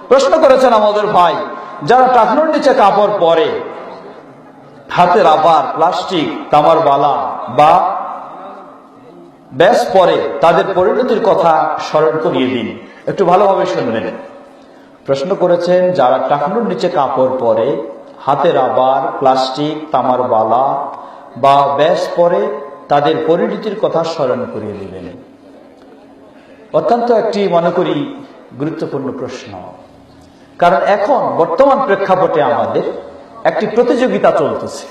প্রশ্ন করেছেন আমাদের ভাই, যারা টাকনুর নিচে কাপড় পরে, হাতে রাবার, প্লাস্টিক, তামার বালা বা ব্যাস পরে, তাদের পরিণতির কথা স্মরণ করিয়ে দিন। একটু ভালোভাবে শুনবেন। প্রশ্ন করেছেন, যারা টাকনুর নিচে কাপড় পরে, হাতে রাবার, প্লাস্টিক, তামার বালা বা ব্যাস পরে, তাদের পরিণতির কথা স্মরণ করিয়ে দিবেন। অত্যন্ত একটি মনে করি গুরুত্বপূর্ণ প্রশ্ন, কারণ এখন বর্তমান প্রেক্ষাপটে আমাদের একটি প্রতিযোগিতা চলতেছে।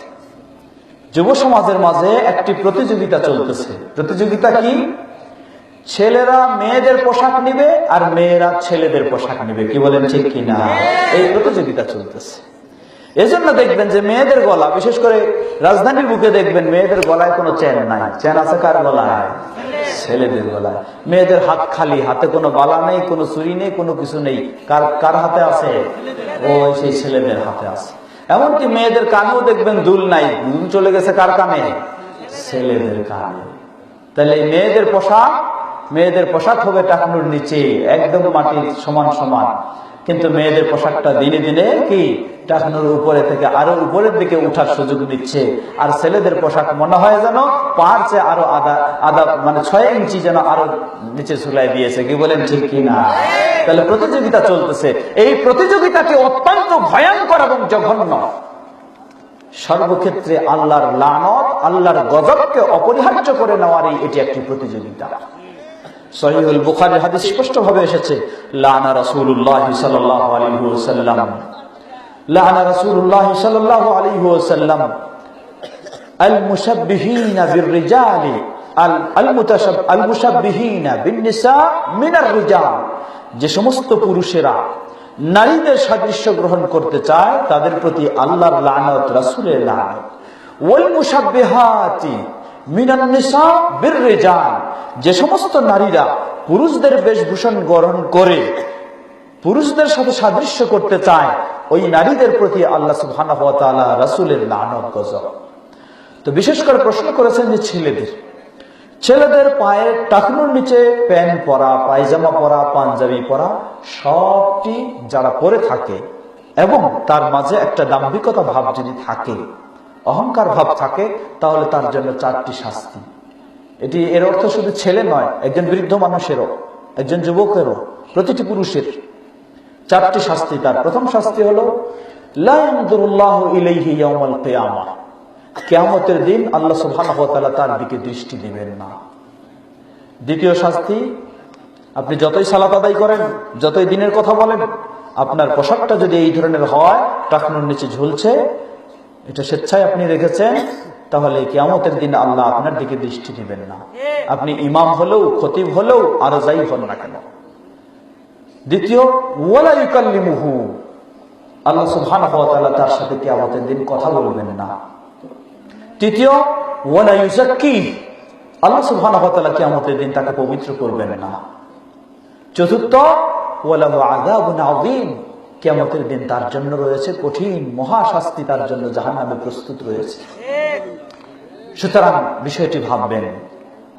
যুব সমাজের মাঝে একটি প্রতিযোগিতা চলতেছে। প্রতিযোগিতা কি? ছেলেরা মেয়েদের পোশাক নিবে আর মেয়েরা ছেলেদের পোশাক নিবে। কি বলেন, ঠিক কিনা? এই প্রতিযোগিতা চলতেছে। এজন্য দেখবেন যে মেয়েদের গলা, বিশেষ করে রাজধানীর বুকে দেখবেন মেয়েদের গলায় কোনো চেন নাই। চেন আছে কার গলায়? ছেলেদের গলায়। মেয়েদের হাত খালি, হাতে কোনো বালা নেই, কোনো চুরি নেই, কোনো কিছু নেই। কার হাতে আছে? ওই সেই ছেলেদের হাতে আছে। এমনকি মেয়েদের কানেও দেখবেন দুল নাই, দুল চলে গেছে কার কানে? ছেলেদের কানে। তাহলে মেয়েদের পোশাক হবে টাকনুর নিচে, একদম মাটির সমান সমান। কিন্তু মেয়েদের পোশাকটা দিনে দিনে কি টাকনুর উপরে থেকে আরো উপরের দিকে উঠার সুযোগ নিচ্ছে। আর ছেলেদের পোশাক মনে হয় যেন পাহাড় চেয়ে আরো আধা মানে 6 ইঞ্চি যেন আরো নিচে ঝুলাই দিয়েছে। কি বলেন, ঠিক কিনা? তাহলে প্রতিযোগিতা চলতেছে। এই প্রতিযোগিতাকে অত্যন্ত ভয়ঙ্কর এবং জঘন্য। সর্বক্ষেত্রে আল্লাহর লানত, আল্লাহর গজবকে অপরিহার্য করে নেওয়ারই এটি একটি প্রতিযোগিতা। সহিহুল বুখারীর হাদিস স্পষ্ট ভাবে এসেছে, লানা রাসূলুল্লাহ সাল্লাল্লাহু আলাইহি ওয়াসাল্লাম, লানা রাসূলুল্লাহ সাল্লাল্লাহু আলাইহি ওয়াসাল্লাম আল মুশাব্বিহিনা বির-রিজালি আল মুশাব্বিহিনা বিন-নিসা মিনার রিজাল। যে সমস্ত পুরুষেরা নারীদের সাদৃশ্য গ্রহণ করতে চায় তাদের প্রতি আল্লাহর লানত, রাসূলের লানত। ওয়াল মুশাব্বিহাতি মিনান নিসা বির-রিজাল। যে সমস্ত নারীরা পুরুষদের বেশভূষণ গ্রহণ করে পুরুষদের সাথে সাদৃশ্য করতে চায়, ওই নারীদের প্রতি আল্লাহ সুবহানাহু ওয়া তাআলা, রাসূলের লানত, গজব। তো বিশেষ করে প্রশ্ন করেছেন যে ছেলেদের পায়ে টাকনুর নিচে প্যান্ট পরা, পায়জামা পরা, পাঞ্জাবি পরা, সবটি যারা পরে থাকে এবং তার মাঝে একটা দাম্ভিকতা ভাব যদি থাকে, অহংকার ভাব থাকে, তাহলে তার জন্য 4টি শাস্তি। এর অর্থ শুধু ছেলে নয়, একজন বৃদ্ধ মানুষেরও, একজন যুবকেরও, প্রতিটি পুরুষের 4টি শাস্তি। তার প্রথম শাস্তি হলো লা ইয়ানজুরুল্লাহু ইলাইহি ইয়াউমাল কিয়ামাহ। কিয়ামতের দিন আল্লাহ সুবহানাহু ওয়া তাআলা তার দিকে দৃষ্টি দিবেন না। দ্বিতীয় শাস্তি, আপনি যতই সালাত আদায় করেন, যতই দিনের কথা বলেন, আপনার পোশাকটা যদি এই ধরনের হয়, টাকনুর নিচে ঝুলছে, এটা স্বেচ্ছায় আপনি রেখেছেন, তাহলে কিয়ামতের দিন আল্লাহ আপনার দিকে দৃষ্টি দিবেন না। আপনি ইমাম হলেও, খতিব হলেও, আর যাই হন না কেন। দ্বিতীয়, ওয়ালা ইউকাল্লিমুহু। আল্লাহ সুবহানাহু ওয়া তাআলা তার সাথে কিয়ামতের দিন কথা বলবেন না। তৃতীয়, ওয়ালা ইউযাক্কি। আল্লাহ সুবহানাহু ওয়া তাআলা কিয়ামতের দিন তাকে পবিত্র করবেন না। চতুর্থ, ওয়ালাহু আযাবুন আযীম। কিয়ামতের দিন তার জন্য রয়েছে কঠিন মহাশাস্তি, তার জন্য জাহান্নামে প্রস্তুত রয়েছে। সুতরাং বিষয়টি ভাববেন।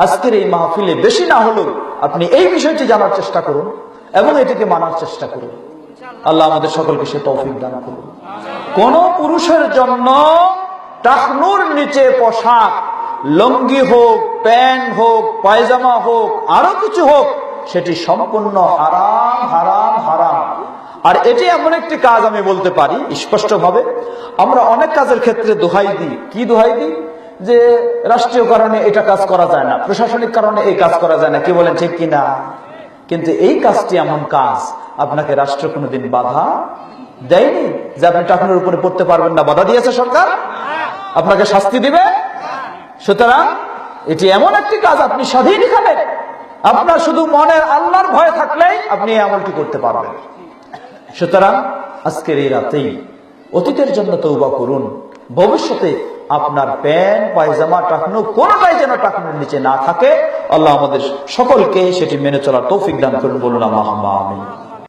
আজকের এই মাহফিলে বেশি না হলেও আপনি এই বিষয়টি জানার চেষ্টা করুন এবং এটিকে মানার চেষ্টা করুন। আল্লাহ আমাদের সকলকে সে তৌফিক দান করুন। কোন পুরুষের জন্য টাকনুর নিচে পোশাক, লুঙ্গি হোক, প্যান্ট হোক, পায়জামা হোক, আরো কিছু হোক, সেটি সম্পূর্ণ হারাম, হারাম, হারাম। আর এটি এমন একটি কাজ, আমি বলতে পারি স্পষ্টভাবে, আমরা অনেক কাজের ক্ষেত্রে দোহাই দিই। কি দোহাই দিই? যে রাষ্ট্রীয় কারণে এটা কাজ করা যায় না, প্রশাসনিক কারণে এই কাজ করা যায় না। কি বলেন, ঠিক কিনা? কিন্তু এই কাজটি এমন কাজ, আপনাকে রাষ্ট্র কোনোদিন বাধা দেয়নি যে আপনি টাকনুর উপরে পড়তে পারবেন না। বাধা দিয়েছে সরকার? আপনাকে শাস্তি দিবে? সুতরাং এটি এমন একটি কাজ, আপনি স্বাধীন। এখানে আপনার শুধু মনের আল্লাহর ভয় থাকলেই আপনি এই আমলটি করতে পারবেন। সুতরাং আজকের এই রাতেই অতীতের জন্য তওবা করুন। ভবিষ্যতে আপনার প্যান্ট, পায়জামা, টাকনু কোনটাই যেন টাকনুর নিচে না থাকে। আল্লাহ আমাদের সকলকে সেটি মেনে চলার তৌফিক দান করুন। বলুন আল্লাহুম্মা আমিন।